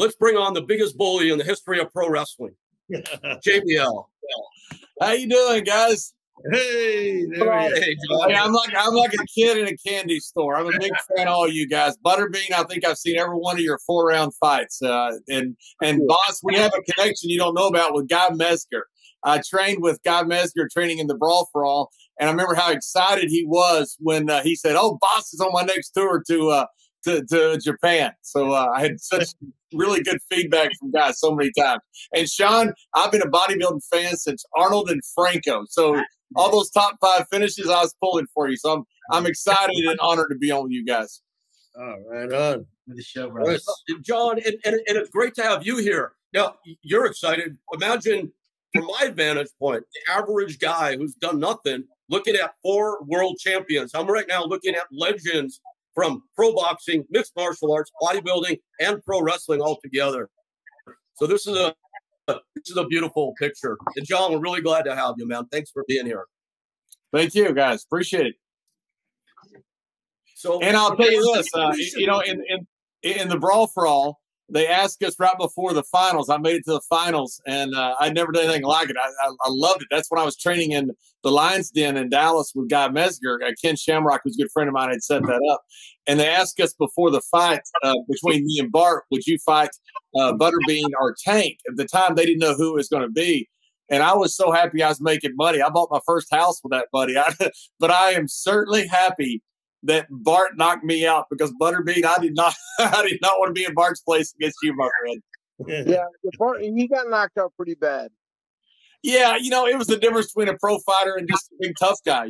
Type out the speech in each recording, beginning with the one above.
let's bring on the biggest bully in the history of pro wrestling, JBL. How you doing, guys? Hey, hey, I'm like a kid in a candy store. I'm a big fan of all you guys. Butterbean, I think I've seen every one of your 4-round fights. And Boss, we have a connection you don't know about with Guy Mesger. I trained with Guy Mesger training in the Brawl for All, and I remember how excited he was when he said, "Oh, Boss is on my next tour to Japan." So I had such really good feedback from Guy so many times. And Sean, I've been a bodybuilding fan since Arnold and Franco. So all those top 5 finishes, I was pulling for you. So I'm excited and honored to be on with you guys. Oh, right on. With the show, bro. John, and it's great to have you here. Now, you're excited. Imagine, from my vantage point, the average guy who's done nothing, looking at 4 world champions. I'm right now looking at legends from pro boxing, mixed martial arts, bodybuilding, and pro wrestling all together. So this is a beautiful picture. And John, we're really glad to have you, man. Thanks for being here. Thank you, guys. Appreciate it. So, and I'll tell you this, in the Brawl for All, they asked us right before the finals. I made it to the finals, and I'd never done anything like it. I loved it. That's when I was training in the Lions Den in Dallas with Guy Mesger. Ken Shamrock, who's a good friend of mine, had set that up. And they asked us before the fight between me and Bart, would you fight Butterbean or Tank? At the time, they didn't know who it was going to be. And I was so happy I was making money. I bought my first house with that, buddy. But I am certainly happy that Bart knocked me out, because Butterbean, I did not want to be in Bart's place against you, my friend. Yeah, Bart, he got knocked out pretty bad. Yeah, it was the difference between a pro fighter and just a big tough guy.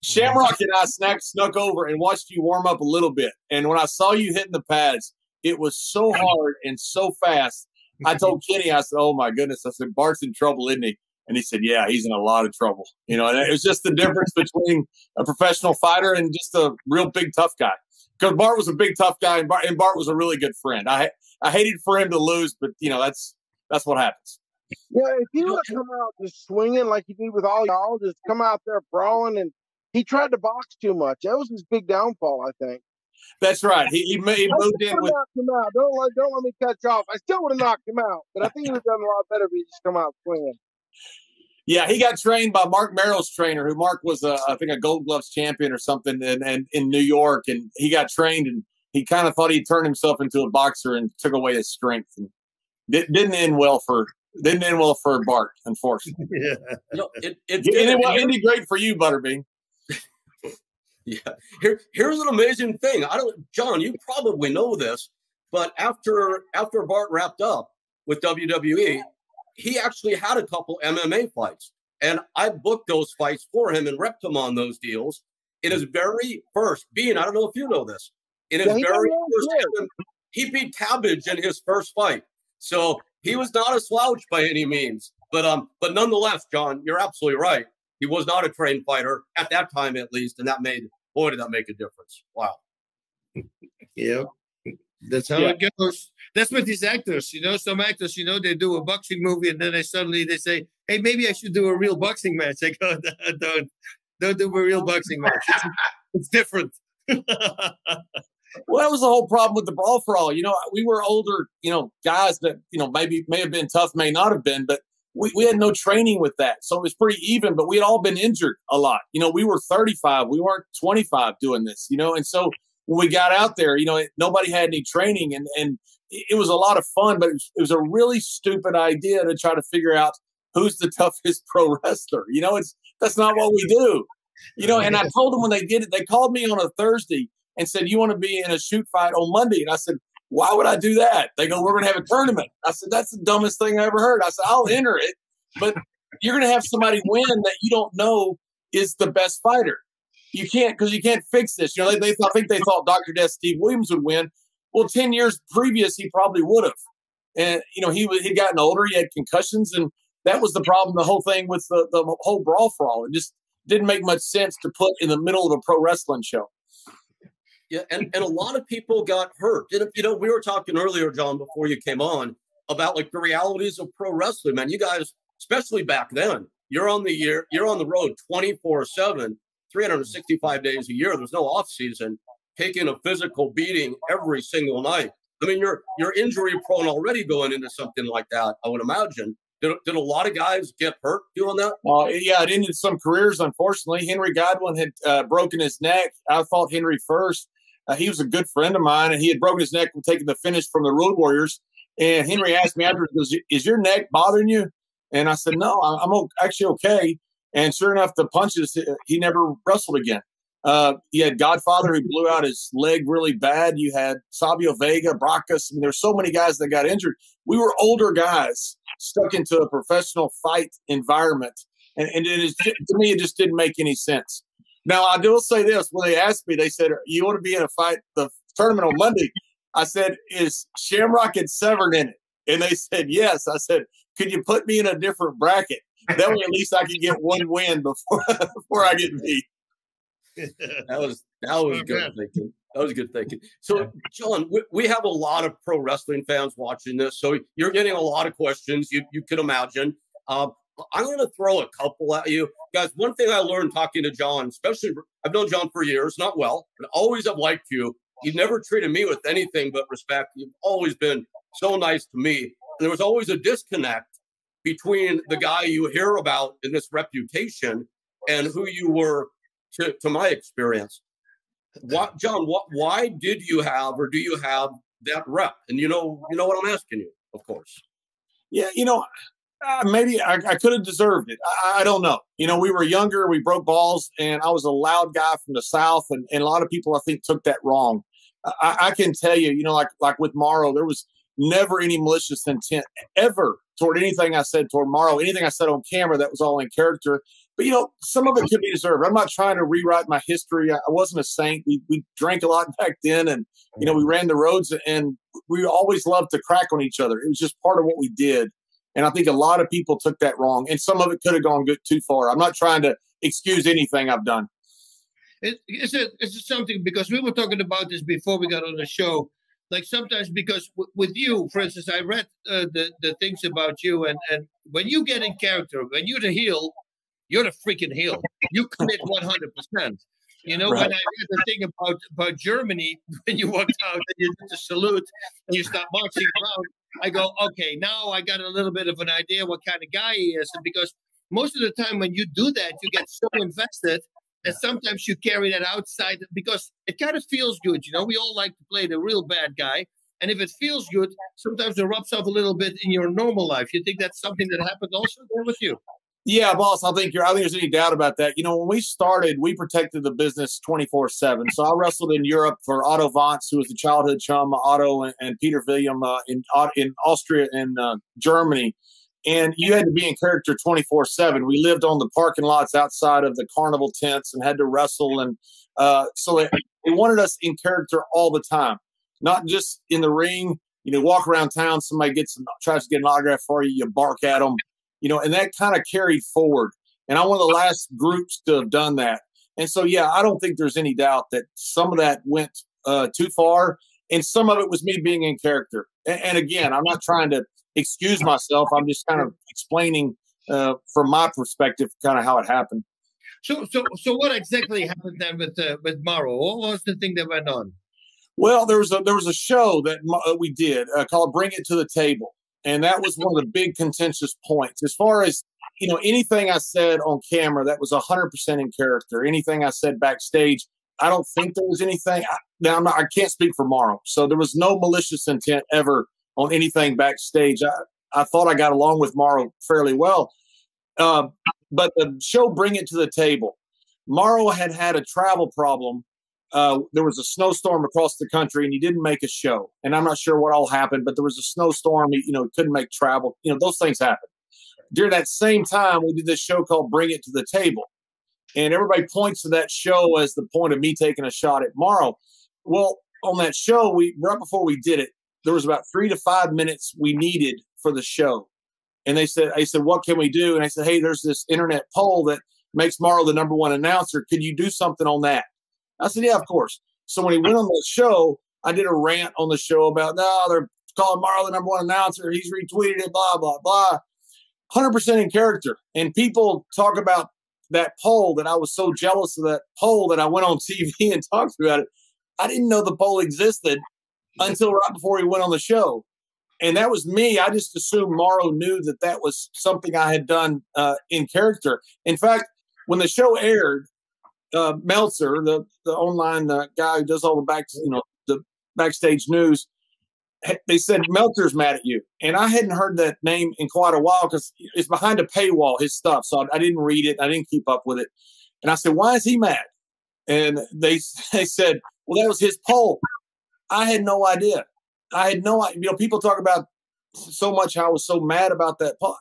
Shamrock and I snuck over and watched you warm up a little bit. And when I saw you hitting the pads, it was so hard and so fast. I told Kenny, I said, "Oh my goodness!" I said, "Bart's in trouble, isn't he?" And he said, "Yeah, he's in a lot of trouble." And it was just the difference between a professional fighter and just a real big tough guy. Because Bart was a big tough guy, and Bart was a really good friend. I hated for him to lose, but that's what happens. Yeah, if he would have come out just swinging like he did with all y'all, just come out there brawling, and he tried to box too much. That was his big downfall, I think. That's right. He moved in with. Him out. Don't let me cut you off. I still would have knocked him out, but I think he would have done a lot better if he just come out swinging. Yeah, he got trained by Mark Merrill's trainer, who Mark was, I think, a Gold Gloves champion or something, and in New York, and he got trained, and he kind of thought he'd turn himself into a boxer and took away his strength, and didn't end well for Bart, unfortunately. Yeah, it ended great for you, Butterbean. Yeah, here's an amazing thing. John, you probably know this, but after Bart wrapped up with WWE, he actually had a couple MMA fights, and I booked those fights for him and repped him on those deals. In his very first, I don't know if you know this, in his very first, he beat Cabbage in his first fight. So he was not a slouch by any means. But nonetheless, John, you're absolutely right. He was not a trained fighter at that time, at least, and did that make a difference. Wow. Yeah. That's how it goes. That's what these actors, some actors, they do a boxing movie and then they say, "Hey, maybe I should do a real boxing match." I go, don't do a real boxing match. It's different. Well, that was the whole problem with the Brawl for All. We were older, guys that, may have been tough, may not have been, but we had no training with that. So it was pretty even, but we had all been injured a lot. We were 35. We weren't 25 doing this, and so when we got out there, nobody had any training, and it was a lot of fun, but it was a really stupid idea to try to figure out who's the toughest pro wrestler. That's not what we do. And I told them when they did it, they called me on a Thursday and said, "You want to be in a shoot fight on Monday?" And I said, "Why would I do that?" They go, "We're going to have a tournament." I said, "That's the dumbest thing I ever heard." I said, "I'll enter it, but you're going to have somebody win that you don't know is the best fighter. You can't, because you can't fix this." I think they thought Dr. Death Steve Williams would win. Well, 10 years previous, he probably would have. And, he'd gotten older. He had concussions. And that was the problem, the whole thing with the whole Brawl for All. It just didn't make much sense to put in the middle of a pro wrestling show. Yeah, and a lot of people got hurt. We were talking earlier, John, before you came on, about the realities of pro wrestling. Man, you guys, especially back then, you're on the road 24/7, 365 days a year. There's no off season, taking a physical beating every single night. I mean, you're injury prone already going into something like that, I would imagine. Did a lot of guys get hurt doing that? Yeah, it ended some careers, unfortunately. Henry Godwin had broken his neck. I fought Henry first. He was a good friend of mine, and he had broken his neck from taking the finish from the Road Warriors. And Henry asked me after, is your neck bothering you? And I said, no, I'm actually okay. And sure enough, the punches, he never wrestled again. You had Godfather, who blew out his leg really bad. You had Sabio Vega, Brackus. I mean, there's so many guys that got injured. We were older guys stuck into a professional fight environment. And to me, it just didn't make any sense. Now, I will say this. When they asked me, they said, you want to be in a fight, the tournament on Monday? I said, is Shamrock and Severn in it? And they said, yes. I said, could you put me in a different bracket? That way at least I can get one win before I get beat. That was good thinking. That was good thinking. So, John, we have a lot of pro wrestling fans watching this, so you're getting a lot of questions. You could imagine. I'm going to throw a couple at you guys. One thing I learned talking to John, especially I've known John for years, not well, but always have liked you. You've never treated me with anything but respect. You've always been so nice to me. And there was always a disconnect between the guy you hear about in this reputation and who you were to my experience. John, why did you have or do you have that rep? And you know what I'm asking you, of course. Yeah, maybe I could have deserved it. I don't know. We were younger, we broke balls, and I was a loud guy from the South, and a lot of people, I think, took that wrong. I can tell you, like with Morrow, there was never any malicious intent ever toward anything I said toward Morrow. Anything I said on camera, that was all in character. But, some of it could be deserved. I'm not trying to rewrite my history. I wasn't a saint. We drank a lot back then, and, we ran the roads, and we always loved to crack on each other. It was just part of what we did. And I think a lot of people took that wrong, and some of it could have gone too far. I'm not trying to excuse anything I've done. Is it something, because we were talking about this before we got on the show, like sometimes because with you, for instance, I read the things about you, and when you get in character, when you're the heel, you're the freaking heel. You commit 100%. Right. When I read the thing about Germany, when you walked out and you did the salute and you start marching around, I go, okay, now I got a little bit of an idea what kind of guy he is. And because most of the time when you do that, you get so invested that sometimes you carry that outside because it kind of feels good. We all like to play the real bad guy. And if it feels good, sometimes it rubs off a little bit in your normal life. You think that's something that happened also there with you? Yeah, boss, I think there's any doubt about that. When we started, we protected the business 24/7. So I wrestled in Europe for Otto Vance, who was the childhood chum, Otto and Peter William in Austria and Germany. And you had to be in character 24/7. We lived on the parking lots outside of the carnival tents and had to wrestle. And so they wanted us in character all the time, not just in the ring. Walk around town, somebody tries to get an autograph for you, you bark at them. And that kind of carried forward. And I'm one of the last groups to have done that. And so, yeah, I don't think there's any doubt that some of that went too far. And some of it was me being in character. And again, I'm not trying to excuse myself. I'm just kind of explaining from my perspective kind of how it happened. So what exactly happened then with Morrow? What was the thing that went on? Well, there was a show that we did called Bring It to the Table. And that was one of the big contentious points. As far as, anything I said on camera, that was 100% in character. Anything I said backstage, I don't think there was anything. I can't speak for Morrow. So there was no malicious intent ever on anything backstage. I thought I got along with Morrow fairly well. But the show Bring It to the Table, Morrow had a travel problem. There was a snowstorm across the country and he didn't make a show. And I'm not sure what all happened, but there was a snowstorm. He couldn't make travel. Those things happen. During that same time, we did this show called Bring It to the Table. And everybody points to that show as the point of me taking a shot at Morrow. Well, on that show, right before we did it, there was about 3 to 5 minutes we needed for the show. And I said, what can we do? And I said, hey, there's this internet poll that makes Morrow the number one announcer. Could you do something on that? I said, yeah, of course. So when he went on the show, I did a rant on the show about, no, they're calling Morrow the number one announcer. He's retweeted it, blah, blah, blah. 100% in character. And people talk about that poll, that I was so jealous of that poll that I went on TV and talked about it. I didn't know the poll existed. until right before he went on the show. And that was me. I just assumed Morrow knew that that was something I had done in character. In fact, when the show aired, Meltzer, the online guy who does all the backstage news, they said Meltzer's mad at you. And I hadn't heard that name in quite a while because it's behind a paywall, his stuff. So I didn't read it. I didn't keep up with it. And I said, why is he mad? And they said, well, that was his poll. I had no idea. I had no idea. People talk about so much how I was so mad about that poll.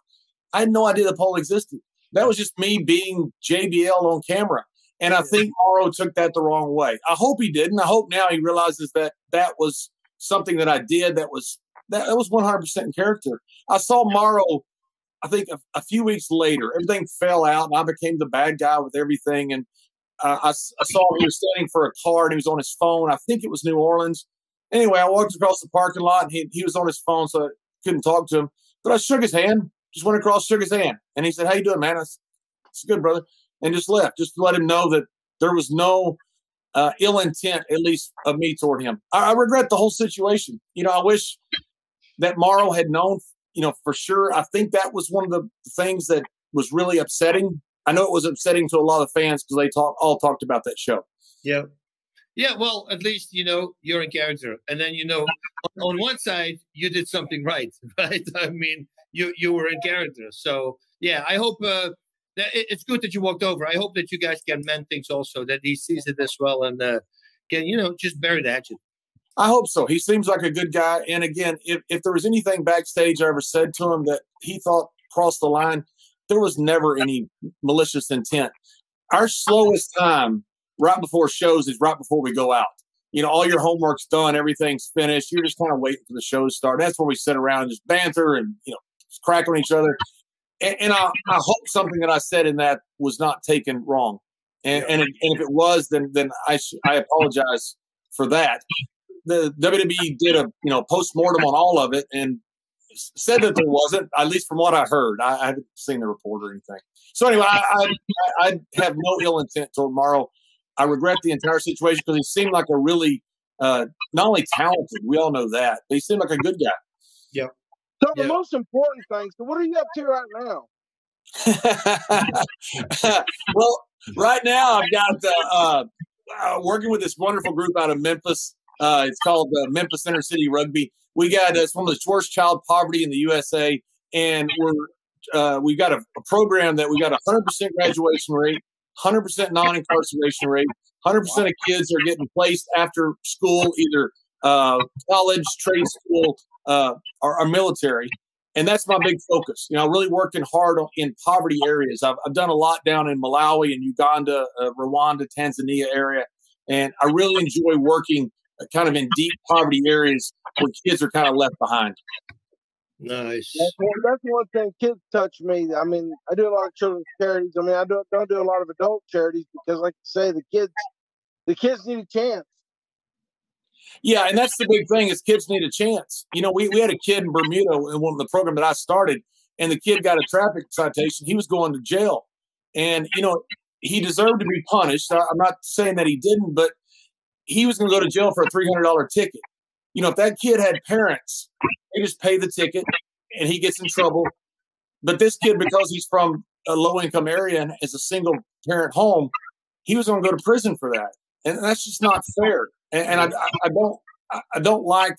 I had no idea the poll existed. That was just me being JBL on camera. And I think Morrow took that the wrong way. I hope he didn't. I hope now he realizes that that was something that I did that was 100% in character. I saw Morrow, I think a few weeks later. Everything fell out, and I became the bad guy with everything. And I saw him. He was standing for a car, and he was on his phone. I think it was New Orleans. Anyway, I walked across the parking lot, and he was on his phone, so I couldn't talk to him. But I shook his hand, just went across, shook his hand. And he said, how you doing, man? I said, it's good, brother. And just left, just to let him know that there was no ill intent, at least of me toward him. I regret the whole situation. I wish that Morrow had known, for sure. I think that was one of the things that was really upsetting. I know it was upsetting to a lot of fans because they all talked about that show. Yeah. Yeah, well, at least, you're in character. And then, on one side, you did something right? I mean, you were in character. So, yeah, I hope that it's good that you walked over. I hope that you guys can mend things also, that he sees it as well and can, just bury the hatchet. I hope so. He seems like a good guy. And again, if there was anything backstage I ever said to him that he thought crossed the line, there was never any malicious intent. Our slowest time right before shows is right before we go out. All your homework's done, everything's finished. You're just kind of waiting for the show to start. That's where we sit around and just banter and, just crack on each other. And I hope something that I said in that was not taken wrong. And if it was, then I apologize for that. The WWE did a post-mortem on all of it and said that there wasn't, at least from what I heard. I haven't seen the report or anything. So anyway, I have no ill intent toward Morrow. I regret the entire situation because he seemed like a really not only talented, we all know that, but he seemed like a good guy. Yeah. So the most important thing, so what are you up to right now? Well, right now I've got working with this wonderful group out of Memphis. It's called Memphis Inner City Rugby. We got it's one of the worst child poverty in the USA, and we've got a program that we got 100% graduation rate, 100% non-incarceration rate, 100% of kids are getting placed after school, either college, trade school, or military. And that's my big focus. Really working hard in poverty areas. I've done a lot down in Malawi and Uganda, Rwanda, Tanzania area. And I really enjoy working kind of in deep poverty areas where kids are kind of left behind. Nice. That's one thing. Kids touch me. I mean, I do a lot of children's charities. I mean, I don't do a lot of adult charities because, like you say, the kids need a chance. Yeah, and that's the big thing is kids need a chance. We had a kid in Bermuda in one of the program that I started, and the kid got a traffic citation. He was going to jail, and he deserved to be punished. I'm not saying that he didn't, but he was going to go to jail for a $300 ticket. If that kid had parents, they just pay the ticket, and he gets in trouble. But this kid, because he's from a low-income area and is a single-parent home, he was going to go to prison for that, and that's just not fair. And I don't like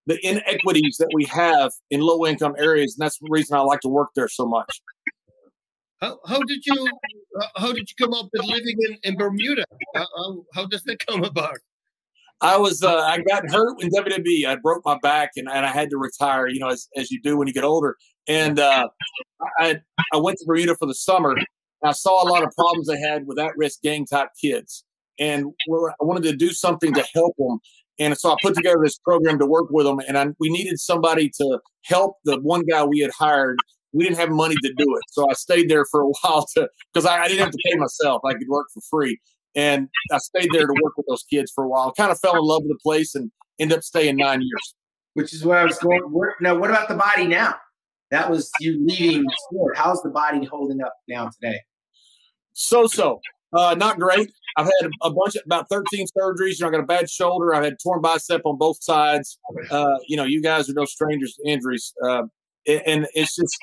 the inequities that we have in low income areas, and that's the reason I like to work there so much. How did you come up with living in Bermuda? How does that come about? I got hurt in WWE. I broke my back and I had to retire. As you do when you get older. And I went to Bermuda for the summer. And I saw a lot of problems they had with at-risk gang type kids. And I wanted to do something to help them. And so I put together this program to work with them. And we needed somebody to help the one guy we had hired. We didn't have money to do it. So I stayed there for a while because I didn't have to pay myself. I could work for free. And I stayed there to work with those kids for a while. Kind of fell in love with the place and ended up staying 9 years. Which is where I was going. Now, what about the body now? That was you leaving the sport. How's the body holding up now today? So. Not great. I've had about 13 surgeries. I got a bad shoulder. I've had torn bicep on both sides. You guys are no strangers to injuries. And it's just,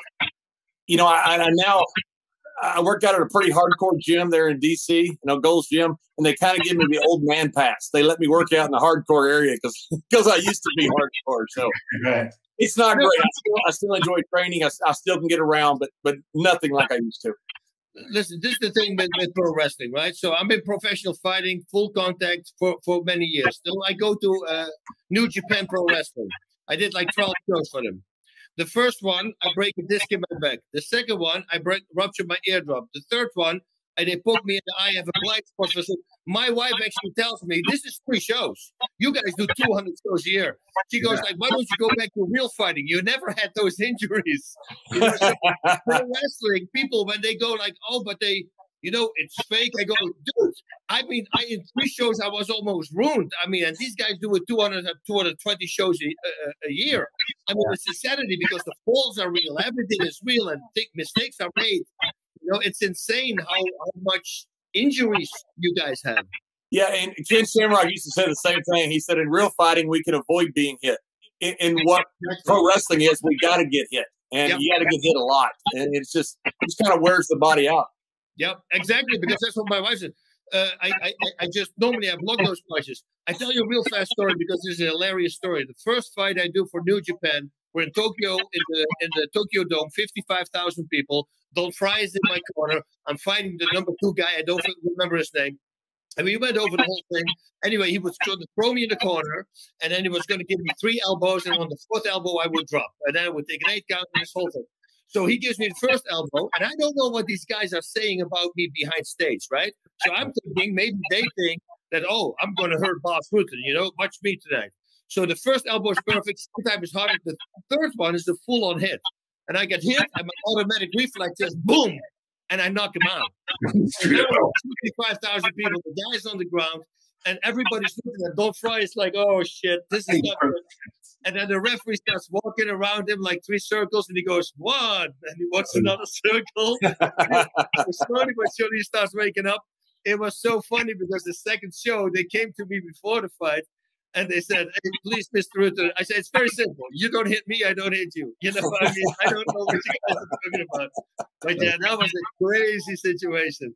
I worked out at a pretty hardcore gym there in DC, Gold's Gym, and they kind of give me the old man pass. They let me work out in the hardcore area because I used to be hardcore. So it's not great. I still enjoy training. I still can get around, but nothing like I used to. Listen, this is the thing with pro wrestling, right? So I'm in professional fighting, full contact for many years. Then I go to New Japan Pro Wrestling. I did like 12 shows for them. The first one, I break a disc in my back. The second one, I rupture my eardrum. The third one, they poke me in the eye. I have a blind spot. My wife actually tells me, this is 3 shows. You guys do 200 shows a year. She goes like, why don't you go back to real fighting? You never had those injuries. Pro wrestling, people, when they go like, oh, but they, it's fake. I go, dude, in 3 shows, I was almost ruined. And these guys do 220 shows a year. It's insanity because the falls are real. Everything is real and mistakes are made. It's insane how much injuries you guys have. Yeah, and Ken Shamrock used to say the same thing. He said, in real fighting, we can avoid being hit. In what pro wrestling is, we got to get hit. And you got to get hit a lot. And it just kind of wears the body out. Yep, exactly, because that's what my wife said. I just normally have blocked those punches. I tell you a real fast story because this is a hilarious story. The first fight I do for New Japan, we're in Tokyo, in the Tokyo Dome, 55,000 people. Don Fry is in my corner. I'm fighting the number 2 guy. I don't remember his name. We went over the whole thing. Anyway, he was going to throw me in the corner, and then he was going to give me 3 elbows, and on the 4th elbow, I would drop. And then I would take an 8 count and this whole thing. So he gives me the first elbow, and I don't know what these guys are saying about me behind stage, right? So I'm thinking maybe they think that, oh, I'm going to hurt Boss Rutten, watch me tonight. So the first elbow is perfect. Sometimes it's harder. The third one is the full-on hit. And I get hit, and my automatic reflex says, boom, and I knock him out. 55,000 people, the guy's on the ground, and everybody's looking at Don Fry. Is like, oh, shit, this is not good. And then the referee starts walking around him like 3 circles, and he goes, 1, and he walks another circle. Slowly but surely he starts waking up. It was so funny because the second show, they came to me before the fight, and they said, hey, please, Mr. Rutten. I said, it's very simple. You don't hit me, I don't hit you. I don't know what you guys are talking about. But yeah, that was a crazy situation.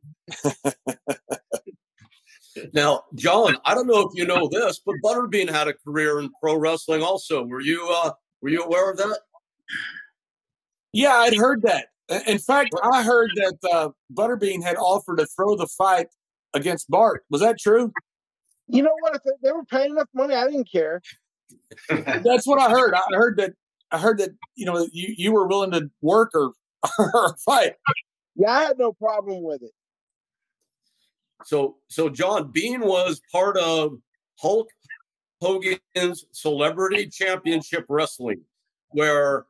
Now, John, I don't know if you know this, but Butterbean had a career in pro wrestling also. Were you aware of that? Yeah, I'd heard that. In fact, I heard that Butterbean had offered to throw the fight against Bart. Was that true? You know what? If they were paying enough money, I didn't care. That's what I heard. I heard that you were willing to work or fight. Yeah, I had no problem with it. So John, Bean was part of Hulk Hogan's Celebrity Championship Wrestling, where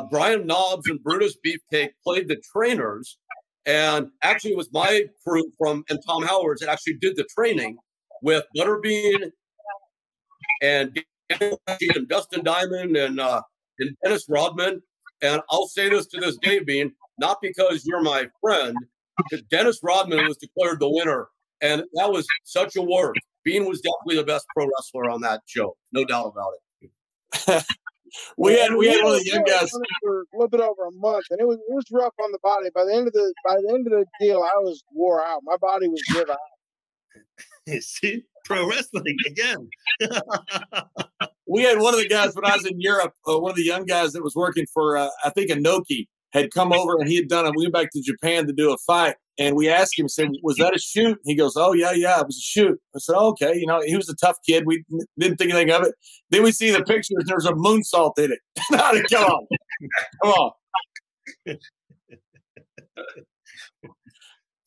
Brian Knobbs and Brutus Beefcake played the trainers. And actually, it was my crew and Tom Howard's that actually did the training with Butterbean and Dustin Diamond and Dennis Rodman. And I'll say this to this day, Bean, not because you're my friend, because Dennis Rodman was declared the winner. And that was such a work. Bean was definitely the best pro wrestler on that show. No doubt about it. we had one of the young guys for a little bit over a month, and it was rough on the body. By the end of the deal, I was wore out. My body was give out. See, pro wrestling again. We had one of the guys when I was in Europe, one of the young guys that was working for, I think, Inoki, had come over and we went back to Japan to do a fight. And we asked him, said, was that a shoot? He goes, oh, yeah, it was a shoot. I said, oh, okay. He was a tough kid. We didn't think anything of it. Then we see the pictures. There's a moonsault in it. Come on. Come on.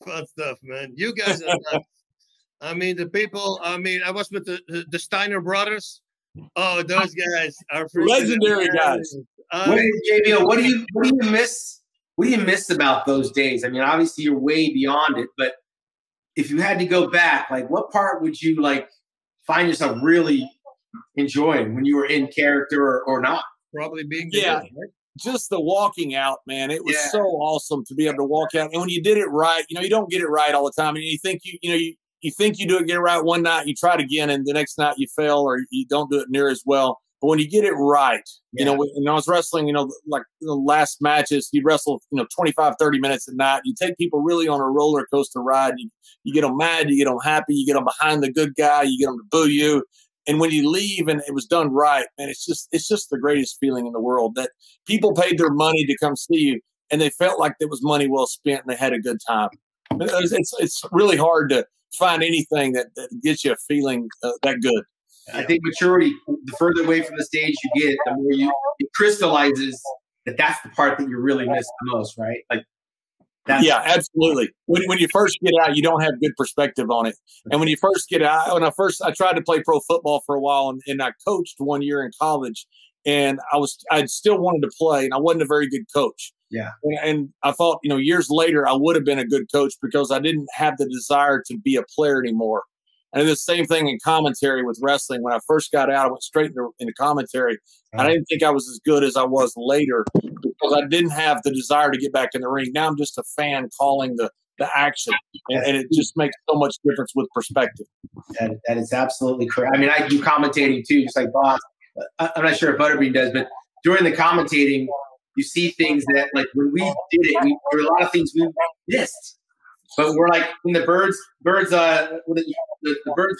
Fun stuff, man. You guys are nuts. The people, I was with the Steiner brothers. Oh, those guys are legendary guys. JBL, what do you miss? What do you miss about those days? Obviously you're way beyond it, but if you had to go back, like what part would you find yourself really enjoying when you were in character or not? Probably being right? Just the walking out, man. It was so awesome to be able to walk out. And when you did it right, you don't get it right all the time. And you think you think you do it, get it right one night, you try it again, and the next night you fail or you don't do it near as well. But when you get it right, you know, when I was wrestling, you know, like the last matches, you wrestle, 25, 30 minutes a night. You take people really on a roller coaster ride. You get them mad, you get them happy, you get them behind the good guy, you get them to boo you. And when you leave and it was done right, man, it's just the greatest feeling in the world that people paid their money to come see you and they felt like it was money well spent and they had a good time. It's really hard to find anything that gets you a feeling that good. I think maturity, the further away from the stage you get, the more it crystallizes that's the part that you really miss the most, right? Like, yeah, absolutely. When you first get out, you don't have good perspective on it. And when you first get out, I tried to play pro football for a while, and I coached 1 year in college, and I still wanted to play, and I wasn't a very good coach. Yeah. And I thought, years later, I would have been a good coach because I didn't have the desire to be a player anymore. And the same thing in commentary with wrestling. When I first got out, I went straight into commentary. I didn't think I was as good as I was later because I didn't have the desire to get back in the ring. Now I'm just a fan calling the action, and it just makes so much difference with perspective. That is absolutely correct. I mean, I do commentating too, just like Boss. I'm not sure if Butterbean does, but during the commentating, you see things that, like, when we did it, there were a lot of things we missed. But we're like in the bird's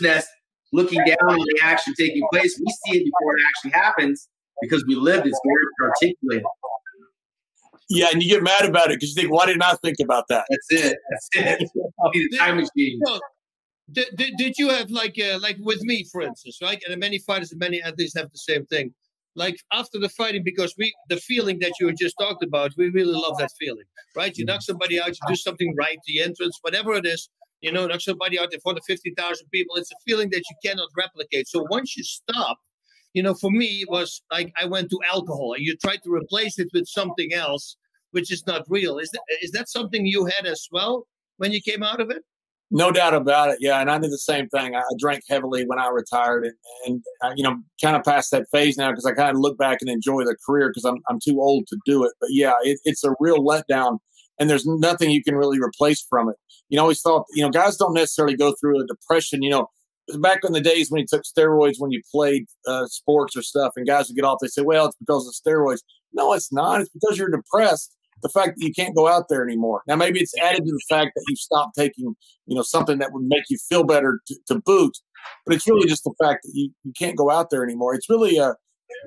nest, looking down on the action taking place. We see it before it actually happens because we lived it. It's very articulated. Yeah, and you get mad about it because you think, why didn't I think about that? That's it. I need a time machine. Did you have like with me, for instance, right? And many fighters and many athletes have the same thing. Like after the fighting, because the feeling that you just talked about, we really love that feeling, right? You knock somebody out, you do something right, the entrance, whatever it is, knock somebody out in front of 50,000 people. It's a feeling that you cannot replicate. So once you stop, for me, it was like I went to alcohol. You try to replace it with something else, which is not real. Is that something you had as well when you came out of it? No doubt about it. Yeah. And I did the same thing. I drank heavily when I retired and kind of past that phase now because I kind of look back and enjoy the career because I'm too old to do it. But yeah, it's a real letdown and there's nothing you can really replace from it. I always thought, guys don't necessarily go through a depression. Back in the days when you took steroids, when you played sports or stuff and guys would get off, they say, well, it's because of steroids. No, it's not. It's because you're depressed. The fact that you can't go out there anymore. Now, maybe it's added to the fact that you stopped taking, something that would make you feel better to boot. But it's really just the fact that you can't go out there anymore. It's really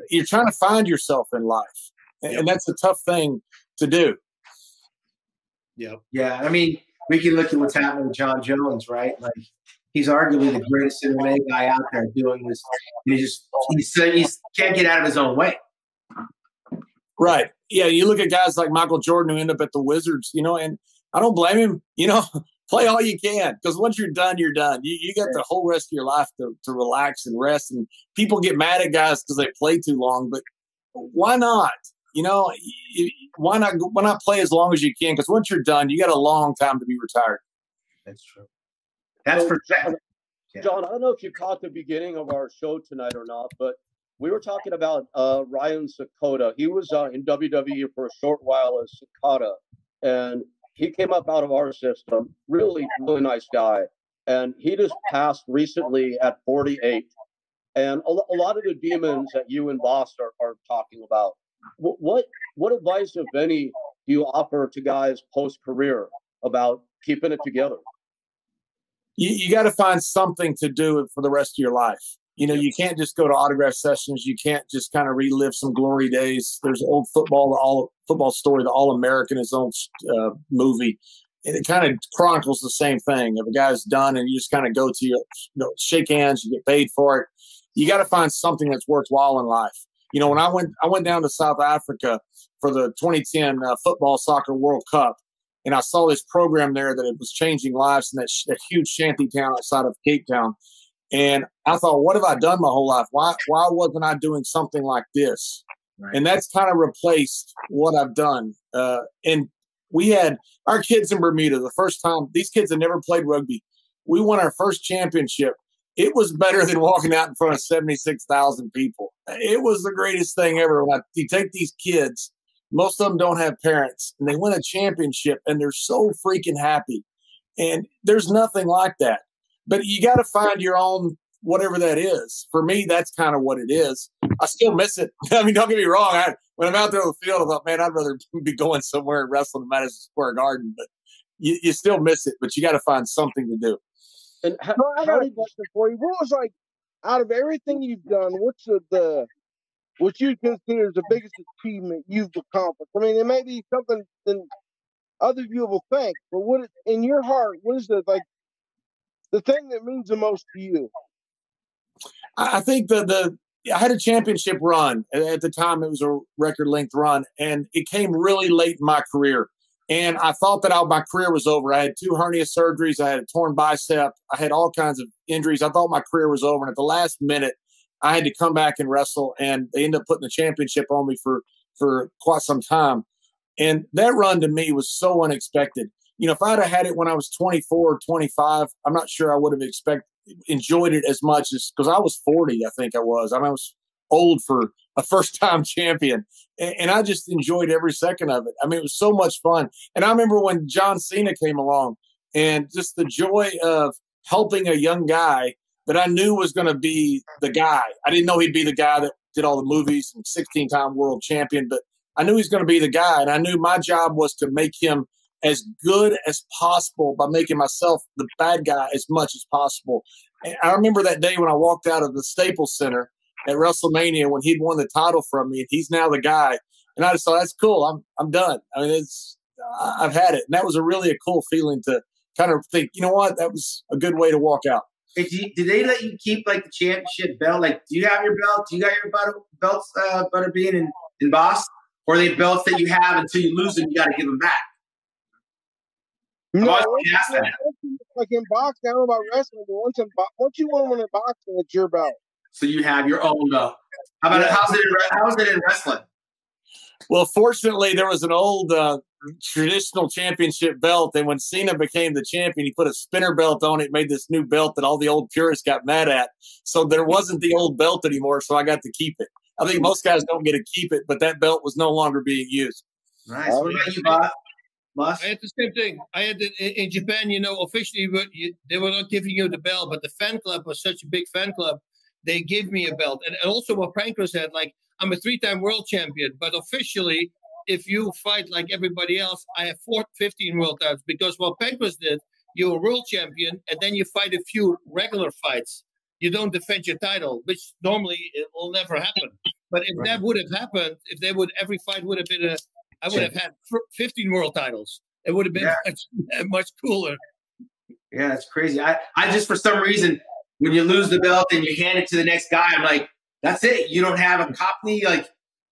you're trying to find yourself in life. And that's a tough thing to do. Yeah. Yeah. I mean, we can look at what's happening with John Jones, right? Like, he's arguably the greatest MMA guy out there doing this. He can't get out of his own way. Right. Yeah, you look at guys like Michael Jordan who end up at the Wizards, and I don't blame him. Play all you can because once you're done, you're done. You got the whole rest of your life to relax and rest. And people get mad at guys because they play too long, but why not? Why not play as long as you can? Because once you're done, you got a long time to be retired. That's true. That's for sure. John, I don't know if you caught the beginning of our show tonight or not, but we were talking about Ryan Sakota. He was in WWE for a short while as Sakata, and he came up out of our system. Really, really nice guy. And he just passed recently at 48. And a lot of the demons that you and Boss are talking about. What advice, if any, do you offer to guys post-career about keeping it together? You got to find something to do for the rest of your life. You can't just go to autograph sessions. You can't just kind of relive some glory days. There's old football story, the All-American, his old movie. And it kind of chronicles the same thing. If a guy's done and you just kind of go to shake hands, you get paid for it. You got to find something that's worthwhile in life. When I went down to South Africa for the 2010 football soccer World Cup, and I saw this program there that it was changing lives in that huge shanty town outside of Cape Town. And I thought, what have I done my whole life? Why wasn't I doing something like this? Right. And that's kind of replaced what I've done. And we had our kids in Bermuda the first time. These kids had never played rugby. We won our first championship. It was better than walking out in front of 76,000 people. It was the greatest thing ever. You take these kids, most of them don't have parents, and they win a championship, and they're so freaking happy. And there's nothing like that. but you got to find your own whatever that is. For me, that's kind of what it is. I still miss it. I mean, don't get me wrong. When I'm out there on the field, I thought, man, I'd rather be going somewhere and wrestling in Madison Square Garden. But you still miss it. But you got to find something to do. And I got a question for you. What was like out of everything you've done? What's what you consider the biggest achievement you've accomplished? I mean, it may be something that other people will think, but what in your heart? What is the thing that means the most to you? I think I had a championship run at the time. It was a record length run, and it came really late in my career. And I thought that my career was over. I had 2 hernia surgeries. I had a torn bicep. I had all kinds of injuries. I thought my career was over. And at the last minute, I had to come back and wrestle. And they ended up putting the championship on me for quite some time. And that run to me was so unexpected. You know, if I'd have had it when I was 24 or 25, I'm not sure I would have enjoyed it as much as because I was 40, I think I was. I mean, I was old for a first-time champion. And I just enjoyed every second of it. I mean, it was so much fun. And I remember when John Cena came along and just the joy of helping a young guy that I knew was going to be the guy. I didn't know he'd be the guy that did all the movies and 16-time world champion, but I knew he's going to be the guy. And I knew my job was to make him as good as possible by making myself the bad guy as much as possible. And I remember that day when I walked out of the Staples Center at WrestleMania when he'd won the title from me, and he's now the guy. And I just thought, that's cool. I'm done. I mean, I've had it. And that was really a cool feeling to kind of think, you know what, that was a good way to walk out. Hey, did they let you keep like the championship belt? Like, do you have your belt? Do you got your belts, Butterbean and Boss? Or are they belts that you have until you lose them, you got to give them back? No, like in boxing, I don't know about wrestling, but once you win one in boxing, it's your belt. So you have your own belt. How about how's it in wrestling? Well, fortunately, there was an old traditional championship belt, and when Cena became the champion, he put a spinner belt on it, made this new belt that all the old purists got mad at. So there wasn't the old belt anymore, so I got to keep it. I think most guys don't get to keep it, but that belt was no longer being used. Nice. What about you, Boss? I had the same thing. I had in Japan, you know, officially they were not giving you the belt, but the fan club was such a big fan club. They gave me a belt. And also what Pancras said, like, I'm a 3-time world champion, but officially, if you fight like everybody else, I have 15 world titles. Because what Pancras did, you're a world champion, and then you fight a few regular fights. You don't defend your title, which normally it will never happen. But if that would have happened, every fight would have been I would have had 15 world titles. It would have been much cooler. Yeah, it's crazy. I just, for some reason, when you lose the belt and you hand it to the next guy, I'm like, that's it. You don't have a copy. Like,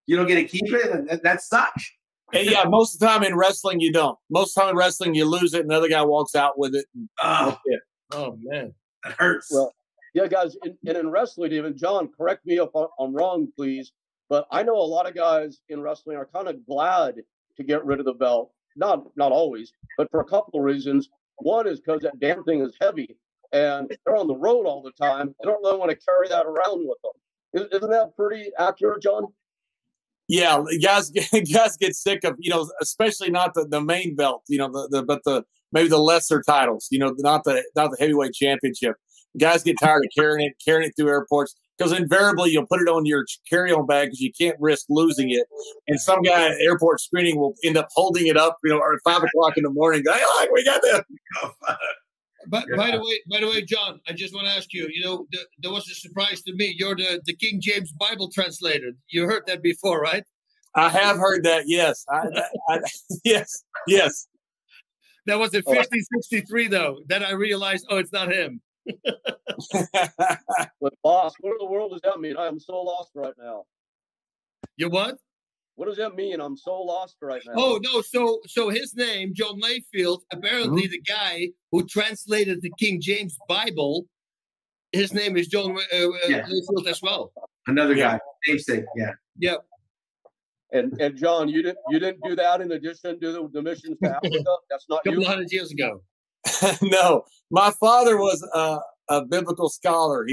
you don't get to keep it. That sucks. Hey, yeah, most of the time in wrestling, you don't. Most of the time in wrestling, you lose it and the other guy walks out with it. Oh, man. That hurts. Well, yeah, guys, in wrestling, even John, correct me if I'm wrong, please. But I know a lot of guys in wrestling are kind of glad to get rid of the belt. Not always, but for a couple of reasons. One is because that damn thing is heavy, and they're on the road all the time. They don't really want to carry that around with them. Isn't that pretty accurate, John? Yeah, guys get sick of, you know, especially not the main belt, you know, but maybe the lesser titles, you know, not the heavyweight championship. Guys get tired of carrying it through airports because invariably you'll put it on your carry-on bag because you can't risk losing it. And some guy at airport screening will end up holding it up, you know, or at 5 o'clock in the morning. Go, hey, we got that. But by the way, John, I just want to ask you. You know, there was a surprise to me. You're the King James Bible translator. You heard that before, right? I have heard that. Yes, yes. That was in 1563, though. Then I realized, it's not him. But boss, what in the world does that mean? I am so lost right now. You what? What does that mean? I'm so lost right now. Oh no! So his name, John Layfield. Apparently, the guy who translated the King James Bible, his name is John Layfield as well. Another guy, namesake. Yeah. Yeah. And John, you didn't do that in addition to the missions to Africa. That's not you. 100 years ago. No, my father was a biblical scholar.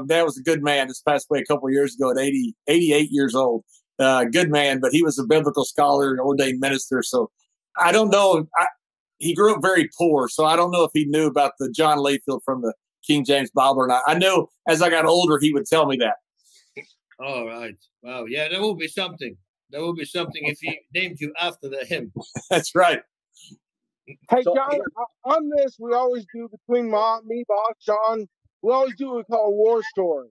Dad was a good man. This passed away a couple of years ago at 88 years old. Good man, but he was a biblical scholar and ordained minister. So I don't know. He grew up very poor, so I don't know if he knew about the John Layfield from the King James Bible or not. I know as I got older, he would tell me that. All right. Wow. Yeah, that will be something. That will be something if he named you after him. That's right. Hey, John, on this, we always do between me, Boss, John, we always do what we call a war story.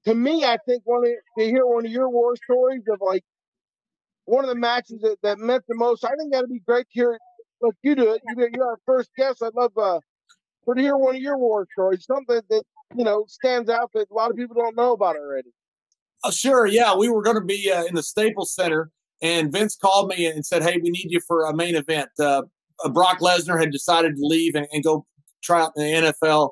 To me, I think to hear one of your war stories of like one of the matches that meant the most, I think that'd be great to hear. Look, you do it. You're our first guest. I'd love to hear one of your war stories, something that stands out that a lot of people don't know about already. Sure, yeah. We were going to be in the Staples Center, and Vince called me and said, "Hey, we need you for a main event." Brock Lesnar had decided to leave and go try out in the NFL.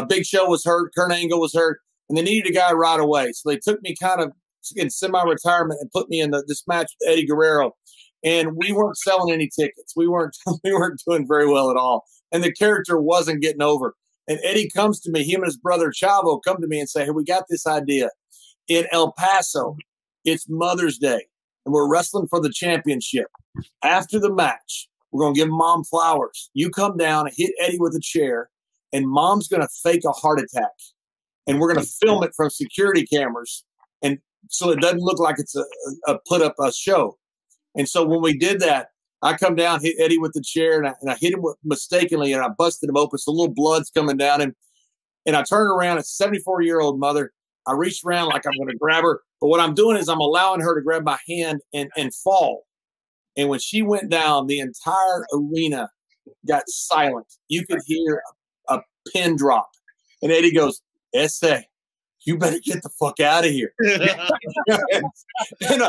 Big Show was hurt. Kurt Angle was hurt, and they needed a guy right away. So they took me kind of in semi-retirement and put me in this match with Eddie Guerrero. And we weren't selling any tickets. We weren't doing very well at all. And the character wasn't getting over. And Eddie comes to me, him and his brother Chavo come to me and say, "Hey, we got this idea. In El Paso, it's Mother's Day, and we're wrestling for the championship. After the match, we're going to give Mom flowers. You come down and hit Eddie with a chair, and Mom's going to fake a heart attack. And we're going to film it from security cameras, and so it doesn't look like it's a put up a show." And so when we did that, I come down, hit Eddie with the chair, and I hit him mistakenly, and I busted him open. So a little blood's coming down him. And I turn around, it's a 74-year-old mother. I reach around like I'm going to grab her. But what I'm doing is I'm allowing her to grab my hand and fall. And when she went down, the entire arena got silent. You could hear a pin drop. And Eddie goes, "Ese, you better get the fuck out of here." and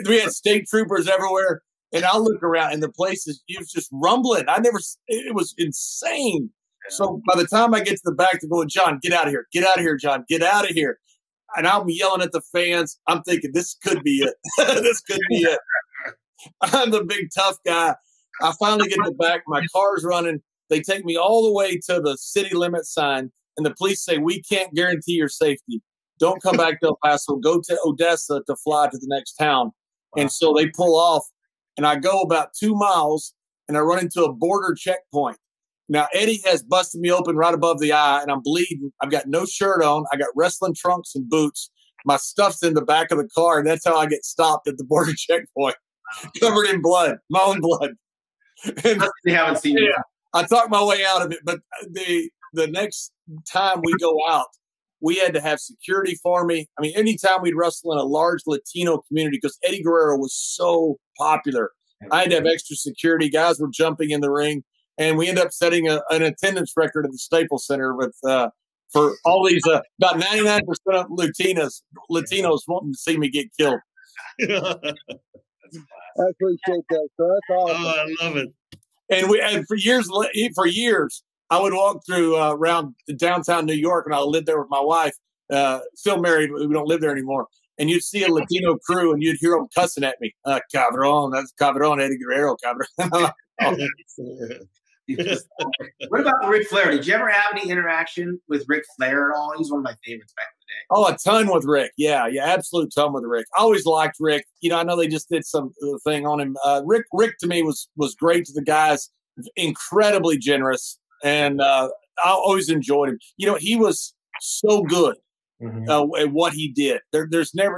we had state troopers everywhere. And I look around, and the place it was just rumbling. It was insane. So by the time I get to the back, they're going, "John, get out of here. Get out of here, John. Get out of here." And I'm yelling at the fans. I'm thinking, this could be it. This could be it. I'm the big tough guy. I finally get to the back. My car's running. They take me all the way to the city limit sign, and the police say, "We can't guarantee your safety. Don't come back to El Paso. Go to Odessa to fly to the next town." Wow. And so they pull off, and I go about 2 miles, and I run into a border checkpoint. Now, Eddie has busted me open right above the eye, and I'm bleeding. I've got no shirt on. I got wrestling trunks and boots. My stuff's in the back of the car, and that's how I get stopped at the border checkpoint, covered in blood, my own blood. And we haven't seen you. I talked my way out of it, but the next time we go out, we had to have security for me. I mean, anytime we'd wrestle in a large Latino community, because Eddie Guerrero was so popular, I had to have extra security. Guys were jumping in the ring. And we end up setting an attendance record at the Staples Center with for all these about 99% of Latinos wanting to see me get killed. I appreciate that. So that's awesome. Oh, I love it. And for years, I would walk through around downtown New York, and I lived there with my wife. Still married, we don't live there anymore. And you'd see a Latino crew, and you'd hear them cussing at me. "Cabron, that's Cabron, Eddie Guerrero, Cabron." What about Ric Flair? Did you ever have any interaction with Ric Flair at all? He's one of my favorites back in the day. Oh, a ton with Rick. Yeah, absolute ton with Rick. I always liked Rick. I know they just did some thing on him. Rick to me was great to the guys, incredibly generous, and I always enjoyed him. He was so good at what he did.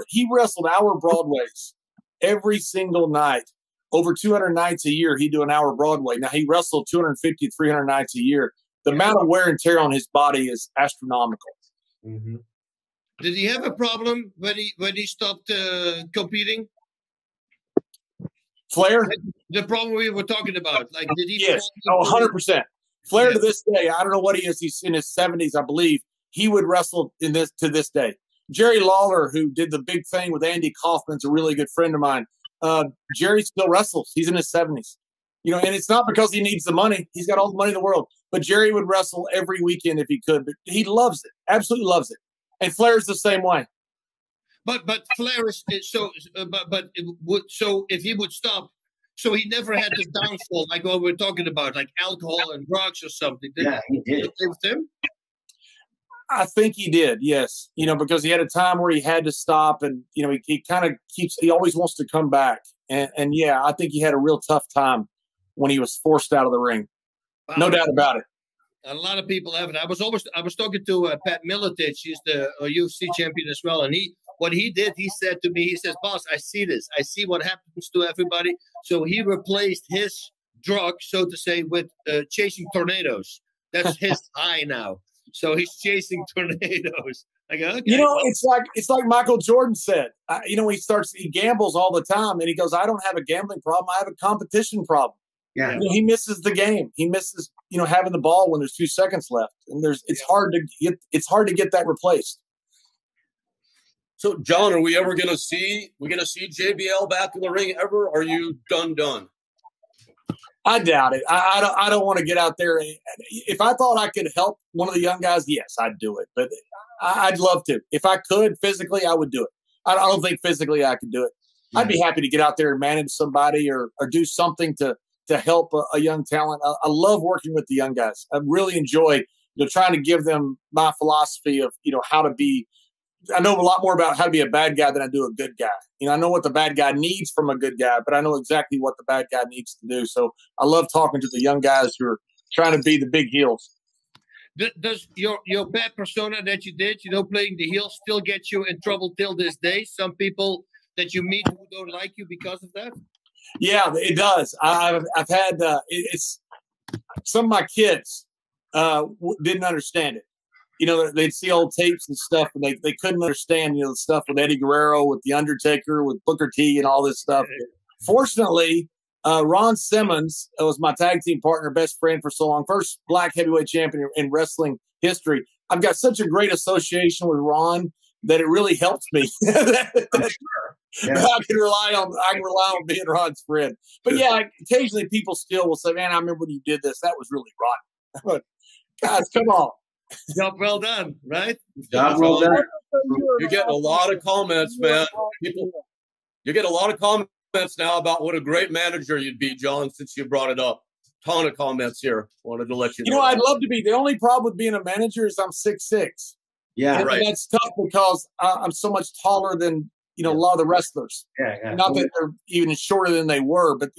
He wrestled hour Broadways every single night. Over 200 nights a year, he'd do an hour Broadway. Now, he wrestled 250, 300 nights a year. The amount of wear and tear on his body is astronomical. Mm-hmm. Did he have a problem when he stopped competing? Flair? The problem we were talking about. Like, did he? Yes, 100%. Flair to this day, I don't know what he is. He's in his 70s, I believe. He would wrestle to this day. Jerry Lawler, who did the big thing with Andy Kaufman's a really good friend of mine. Jerry still wrestles. He's in his 70s. And it's not because he needs the money. He's got all the money in the world. But Jerry would wrestle every weekend if he could. But he loves it. Absolutely loves it. And Flair's the same way. But Flair is so. But if he would stop, so he never had this downfall like what we're talking about, like alcohol and drugs or something. He did. With him? I think he did, yes. Because he had a time where he had to stop, and he kind of he always wants to come back. And yeah, I think he had a real tough time when he was forced out of the ring. Wow. No doubt about it. A lot of people haven't. I was talking to Pat Miletich. He's the UFC champion as well. And what he did, he said to me, he says, boss, I see this. I see what happens to everybody. So he replaced his drug, so to say, with chasing tornadoes. That's his high now. So he's chasing tornadoes. I go, okay. You know, it's like Michael Jordan said. You know, he gambles all the time, and he goes, I don't have a gambling problem. I have a competition problem. Yeah. You know, he misses the game. He misses, you know, having the ball when there's 2 seconds left, and it's hard to get that replaced. So, John, are we ever going to see JBL back in the ring ever? Or are you done? I doubt it. I don't want to get out there. If I thought I could help one of the young guys, yes, I'd do it. But I'd love to. If I could physically, I would do it. I don't think physically I could do it. Yeah. I'd be happy to get out there and manage somebody or do something to help a young talent. I love working with the young guys. I really enjoy, trying to give them my philosophy of, how to be. I know a lot more about how to be a bad guy than I do a good guy. I know what the bad guy needs from a good guy, but I know exactly what the bad guy needs to do. So I love talking to the young guys who are trying to be the big heels. Does your bad persona that you did, playing the heel, still get you in trouble till this day? Some people that you meet who don't like you because of that? Yeah, it does. I've had it's some of my kids didn't understand it. They'd see old tapes and stuff, and they couldn't understand, the stuff with Eddie Guerrero, with The Undertaker, with Booker T, and all this stuff. Fortunately, Ron Simmons was my tag team partner, best friend for so long, first black heavyweight champion in wrestling history. I've got such a great association with Ron that it really helps me. I can rely on being Ron's friend. But yeah, occasionally people still will say, "Man, I remember when you did this. That was really rotten." Guys, come on. Job well done, right? Job well done. You get a lot of comments, man. You get a lot of comments now about what a great manager you'd be, John, since you brought it up. Ton of comments here. Wanted to let you know. I'd love to be. The only problem with being a manager is I'm 6'6". Yeah, right. And that's tough because I'm so much taller than, a lot of the wrestlers. Yeah. Not that they're even shorter than they were, but,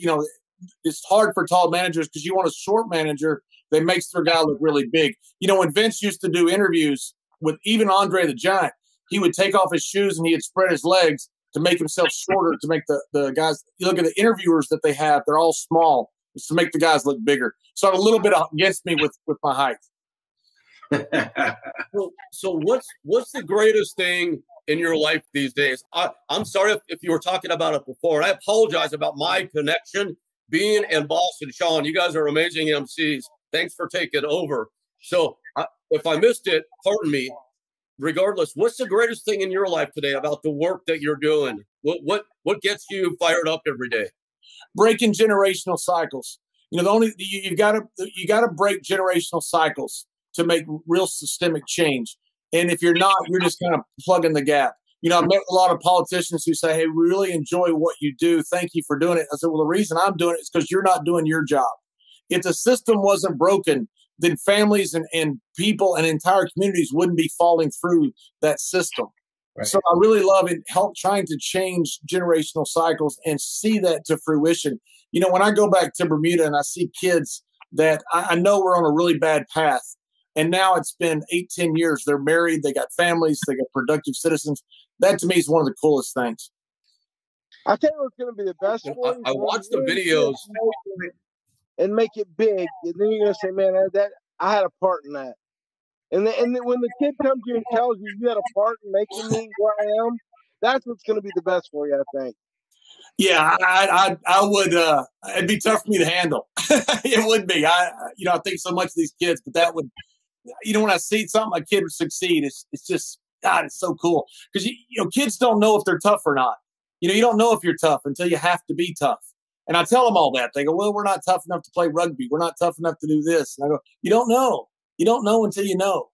it's hard for tall managers because you want a short manager that makes their guy look really big. When Vince used to do interviews with even Andre the Giant, he would take off his shoes and he would spread his legs to make himself shorter, to make the guys, you look at the interviewers that they have, they're all small. It's to make the guys look bigger. So a little bit against me with my height. So what's the greatest thing in your life these days? I'm sorry if you were talking about it before, and I apologize about my connection. Bean and Boston, Sean, you guys are amazing MCs. Thanks for taking over. So if I missed it, pardon me. Regardless, what's the greatest thing in your life today about the work that you're doing? What gets you fired up every day? Breaking generational cycles. You got to break generational cycles to make real systemic change. And if you're not, you're just kind of plugging the gap. I've met a lot of politicians who say, "Hey, we really enjoy what you do. Thank you for doing it." I said, "Well, the reason I'm doing it is because you're not doing your job. If the system wasn't broken, then families and people and entire communities wouldn't be falling through that system." Right. So I really love it, trying to change generational cycles and see that to fruition. When I go back to Bermuda and I see kids that I know we're on a really bad path, and now it's been 8-10 years. They're married, they got families, they got productive citizens. That to me is one of the coolest things. I tell you what's going to be the best one. I watched the videos and make it big, and then you're going to say, "Man, I had a part in that." And then when the kid comes to you and tells you you had a part in making me where I am, that's what's going to be the best for you, I think. Yeah, I would. It'd be tough for me to handle. It would be. I think so much of these kids, but that would. When I see something a kid would succeed, it's just God. It's so cool because kids don't know if they're tough or not. You don't know if you're tough until you have to be tough. And I tell them all that. They go, "Well, we're not tough enough to play rugby. We're not tough enough to do this." And I go, "You don't know. You don't know until you know."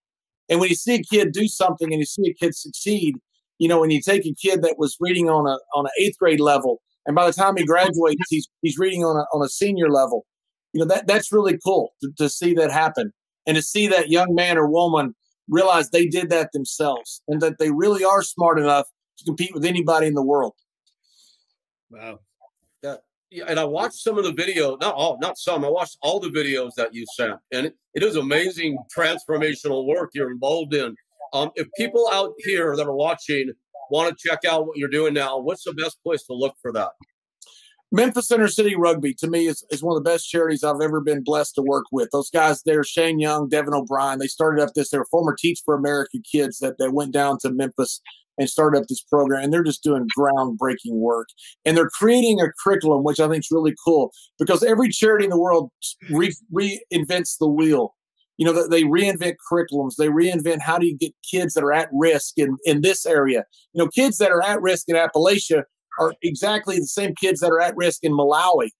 And when you see a kid do something and you see a kid succeed, when you take a kid that was reading on an 8th grade level, and by the time he graduates, he's reading on a senior level, that's really cool to see that happen. And to see that young man or woman realize they did that themselves and that they really are smart enough to compete with anybody in the world. Wow. Yeah, and I watched some of the video, not all, not some. I watched all the videos that you sent, and it is amazing transformational work you're involved in. If people out here that are watching want to check out what you're doing now, what's the best place to look for that? Memphis Inner City Rugby, to me, is one of the best charities I've ever been blessed to work with. Those guys there, Shane Young, Devin O'Brien, they started up this. They were former Teach for America kids that went down to Memphis and started up this program. And they're just doing groundbreaking work. And they're creating a curriculum, which I think is really cool, because every charity in the world reinvents the wheel. You know, they reinvent curriculums. They reinvent how do you get kids that are at risk in this area. You know, kids that are at risk in Appalachia are exactly the same kids that are at risk in Malawi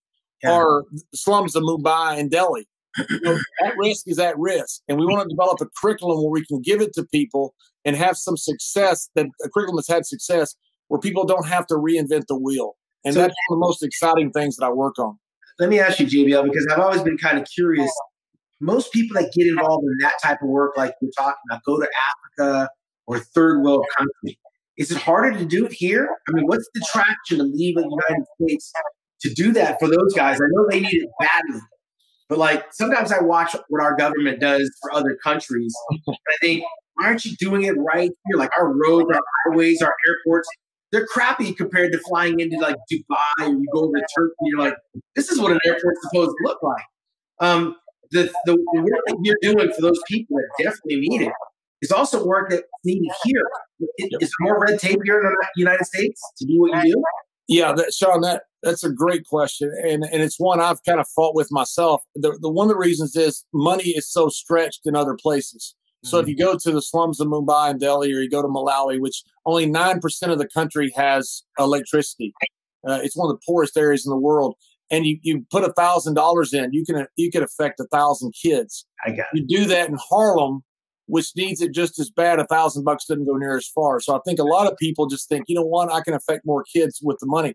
or the slums of Mumbai and Delhi. You know, at risk is at risk. And we want to develop a curriculum where we can give it to people and have some success, that a curriculum that's had success where people don't have to reinvent the wheel. And that's one of the most exciting things that I work on. Let me ask you, JBL, because I've always been kind of curious. Most people that get involved in that type of work, like you're talking about, go to Africa or third world country. Is it harder to do it here? I mean, what's the traction to leave the United States to do that for those guys? I know they need it badly, but like sometimes I watch what our government does for other countries, and I think, why aren't you doing it right here? Like our roads, our highways, our airports, they're crappy compared to flying into like Dubai or you go over to Turkey. You're like, this is what an airport's supposed to look like. The work that you're doing for those people that definitely need it is also work that's needed here. Is there more red tape here in the United States to do what you do? Yeah, Sean, that's a great question. And it's one I've kind of fought with myself. The one of the reasons is money is so stretched in other places. So if you go to the slums of Mumbai and Delhi, or you go to Malawi, which only 9% of the country has electricity. It's one of the poorest areas in the world. And you put $1,000 in, you can affect 1,000 kids. I got it. You do that in Harlem, which needs it just as bad. $1,000 doesn't go near as far. So I think a lot of people just think, you know what, I can affect more kids with the money.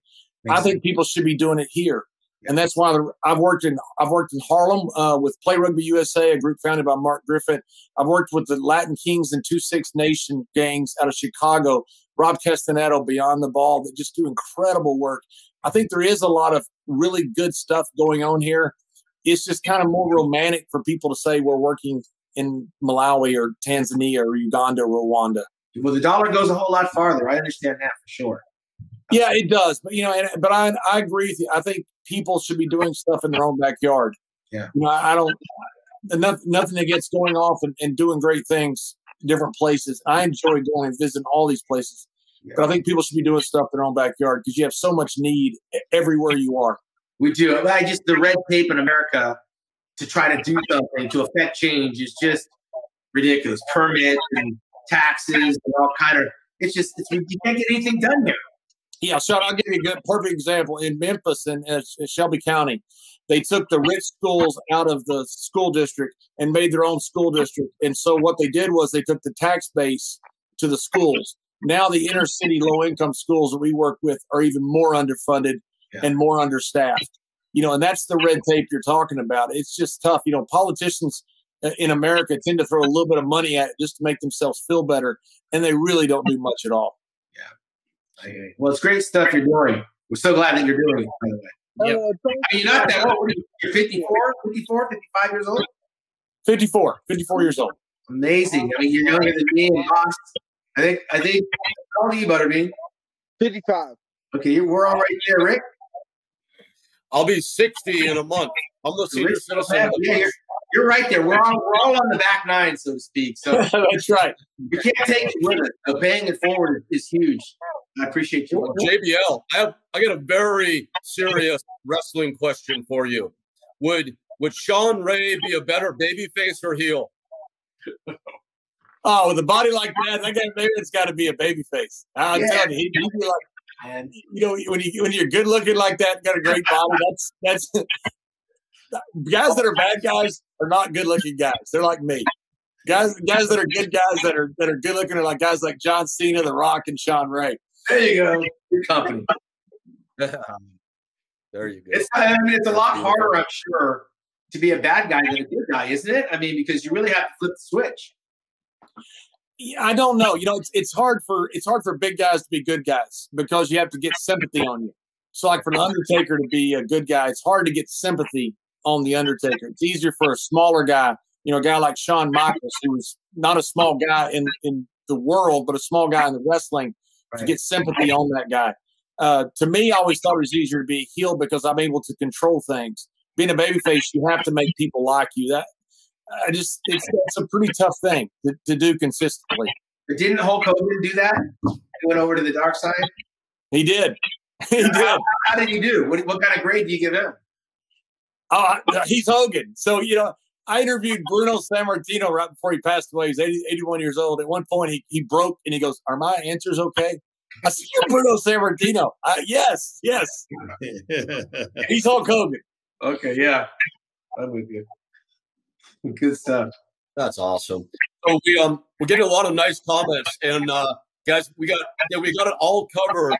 I think people should be doing it here. And that's why I've worked in Harlem with Play Rugby USA, a group founded by Mark Griffin. I've worked with the Latin Kings and 2 Six Nation gangs out of Chicago, Rob Castanedo, Beyond the Ball, that just do incredible work. I think there is a lot of really good stuff going on here. It's just kind of more romantic for people to say we're working in Malawi or Tanzania or Uganda or Rwanda. Well, the dollar goes a whole lot farther. I understand that for sure. Yeah, it does. But, you know, but I agree with you. I think people should be doing stuff in their own backyard. Yeah. You know, I don't, nothing against going off and doing great things in different places. I enjoy going and visiting all these places. Yeah. But I think people should be doing stuff in their own backyard because you have so much need everywhere you are. We do. The red tape in America to try to do something to affect change is just ridiculous. Permits and taxes and all kind of. You can't get anything done here. Yeah, Sean, I'll give you a perfect example. In Memphis and Shelby County, they took the rich schools out of the school district and made their own school district. And so what they did was they took the tax base to the schools. Now the inner city low-income schools that we work with are even more underfunded and more understaffed. You know, and that's the red tape you're talking about. It's just tough. You know, politicians in America tend to throw a little bit of money at it just to make themselves feel better, and they really don't do much at all. Yeah. Well, it's great stuff you're doing. We're so glad that you're doing it, by the way. I mean, you're not that old. You're 54, 55 years old? 54 years old. Amazing. I mean, you're younger than me and Ross. I think. How old are you, Butterbean? 55. Okay, we're all right there, Rick. I'll be 60 in a month. I'm the senior citizen. Yeah, you're right there. We're all on the back nine, so to speak. So that's right. We can't take it with us. So paying it forward is huge. I appreciate you. JBL, I got a very serious wrestling question for you. Would Sean Ray be a better babyface or heel? Oh, with a body like that, maybe it's got to be a babyface. I'm telling you, he'd be like. And you know, when you're good looking like that, got a great body. That's guys that are bad guys are not good looking guys. They're like me. Guys that are good guys that are good looking are like guys like John Cena, The Rock, and Sean Ray. There you go. Good company. There you go. It's a lot harder, I'm sure, to be a bad guy than a good guy, isn't it? I mean, because you really have to flip the switch. I don't know. You know, it's hard for big guys to be good guys because you have to get sympathy on you. So like for the Undertaker to be a good guy, it's hard to get sympathy on the Undertaker. It's easier for a smaller guy, you know, a guy like Shawn Michaels, who was not a small guy in the world, but a small guy in the wrestling, to get sympathy on that guy. To me, I always thought it was easier to be a heel because I'm able to control things. Being a babyface, you have to make people like you. It's a pretty tough thing to do consistently. But didn't Hulk Hogan do that? He went over to the dark side? He did. He did. How did he do? What kind of grade do you give him? He's Hogan. So, you know, I interviewed Bruno Sammartino right before he passed away. He's 81 years old. At one point, he broke and he goes, "Are my answers okay?" I said, "You're Bruno Sammartino." Yes. He's Hulk Hogan. Okay, yeah. I'm with you. Good stuff. That's awesome. So we're getting a lot of nice comments, and guys, we got it all covered.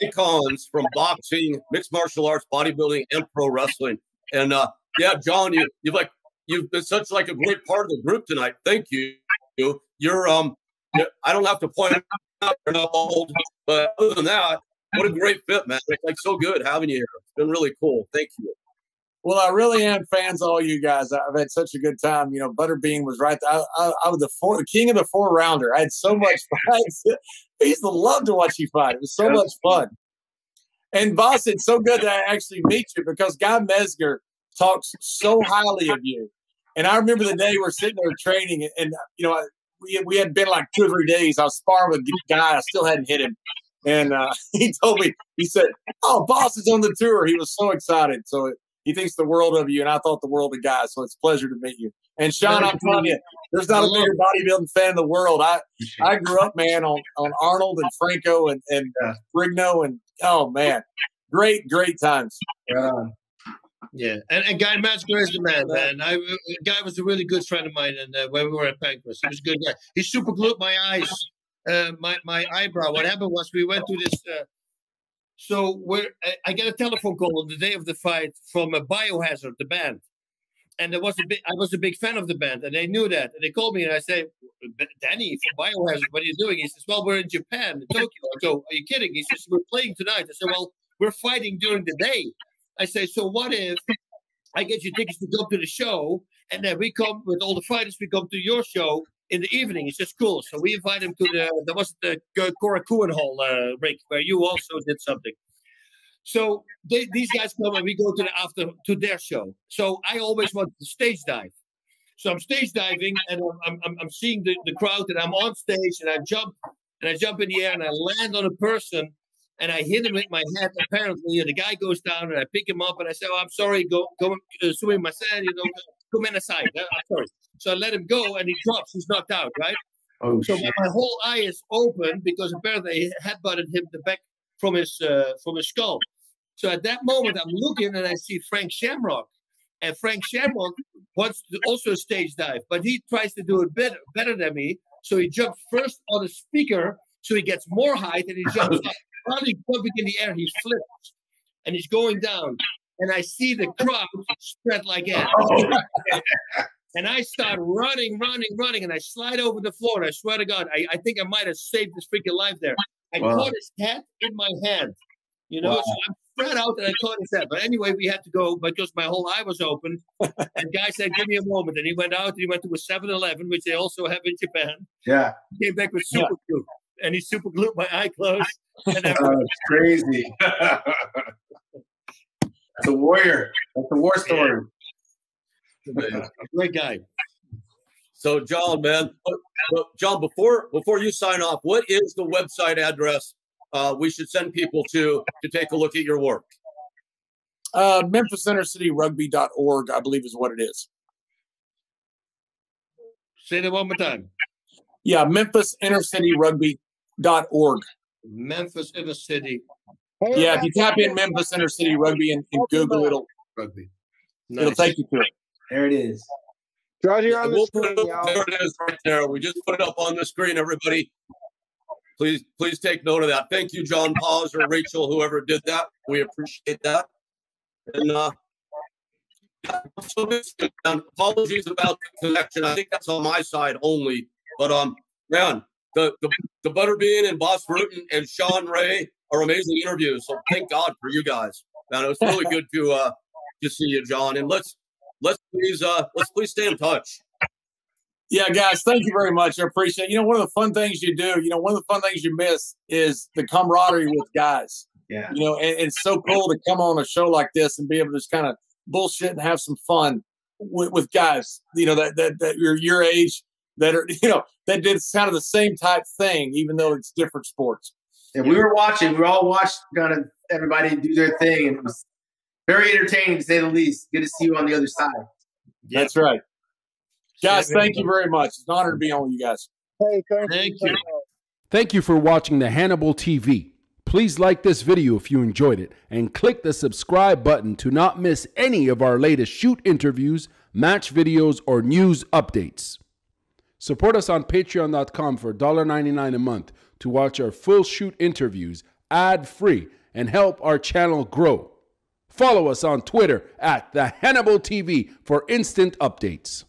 Icons from boxing, mixed martial arts, bodybuilding, and pro wrestling. And John, you've been such like a great part of the group tonight. Thank you. You're I don't have to point out you're not old, but other than that, what a great fit, man. It's like so good having you here. It's been really cool. Thank you. Well, I really am fans of all you guys. I've had such a good time. You know, Butterbean was right there. I was the king of the 4-rounder. I had so much fun. I used to love to watch you fight. It was so much fun. And Boss, it's so good to actually meet you because Guy Mesger talks so highly of you. And I remember the day we're sitting there training, and you know, we had been like 2 or 3 days. I was sparring with Guy. I still hadn't hit him. And he told me, he said, "Oh, Boss is on the tour." He was so excited. So he thinks the world of you, and I thought the world of Guy. So it's a pleasure to meet you. And Sean, I'm telling you, there's not a bigger bodybuilding fan in the world. I grew up, man, on Arnold and Franco and Brigno, and oh man, great times. Yeah, and Guy Metzger is the man. Guy was a really good friend of mine, and when we were at Pancras, he was a good guy. He super glued my eyes, my eyebrow. What happened was we went to this. I get a telephone call on the day of the fight from Biohazard, the band. And I was a big fan of the band, and they knew that. And they called me, and I said, "Danny from Biohazard, what are you doing?" He says, "Well, we're in Japan, in Tokyo." I go, "Are you kidding?" He says, "We're playing tonight." I said, "Well, we're fighting during the day." I say, "So what if I get you tickets to go to the show, and then we come with all the fighters, we come to your show in the evening?" He says, "Cool." So we invite him to there was the Korakuen Hall, Rick, where you also did something. So these guys come and we go to their show. So I always want to stage dive. So I'm stage diving and I'm seeing the crowd, and I'm on stage and I jump in the air and I land on a person and I hit him with my head. Apparently, and the guy goes down and I pick him up and I say, "Oh, I'm sorry, go swim my sand, come in aside. I'm sorry." So I let him go and he drops. He's knocked out, right? Oh, so shit. my whole eye is open because apparently he headbutted him the back from his skull. So at that moment, I'm looking and I see Frank Shamrock. And Frank Shamrock wants to also stage dive, but he tries to do it better than me. So he jumps first on a speaker, so he gets more height, and he jumps up. While he's jumping in the air, he flips, and he's going down. And I see the crowd spread like ants. And I start running, and I slide over the floor. And I swear to God, I think I might have saved his freaking life there. I caught his head in my hand, so I'm spread out and I caught his head. But anyway, we had to go because my whole eye was open. And guy said, "Give me a moment." And he went out and he went to a 7-Eleven, which they also have in Japan. Yeah. He came back with super glue. And he super glued my eye closed. And it's crazy. That's a warrior. That's a war story. Great guy. So, John, man, John, before you sign off, what is the website address we should send people to take a look at your work? MemphisInnerCityRugby.org, I believe is what it is. Say that one more time. Yeah, MemphisInnerCityRugby.org. Memphis Inner City. Yeah, if you tap in Memphis Inner City Rugby and Google, it'll take you to it. There it is. Right here on the screen, there it is right there. We just put it up on the screen, everybody. Please take note of that. Thank you, John Paz or Rachel, whoever did that. We appreciate that. And apologies about the connection. I think that's on my side only. But man, the Butterbean and Boss Rutan and Sean Ray are amazing interviews. So thank God for you guys. Man, it was really good to see you, John. And let's please stay in touch. Yeah, guys, thank you very much. I appreciate it. One of the fun things you do, one of the fun things you miss is the camaraderie with guys. Yeah. And it's so cool to come on a show like this and be able to just kind of bullshit and have some fun with guys, that you're your age, that are, that did kind of the same type thing, even though it's different sports. And we all watched kind of everybody do their thing, and it was very entertaining to say the least. Good to see you on the other side. That's right. Guys, thank you very much. It's an honor to be on with you guys. Hey, thank you. Thank you for watching the Hannibal TV. Please like this video if you enjoyed it and click the subscribe button to not miss any of our latest shoot interviews, match videos, or news updates. Support us on patreon.com for $1.99 a month to watch our full shoot interviews ad-free and help our channel grow. Follow us on Twitter at the Hannibal TV for instant updates.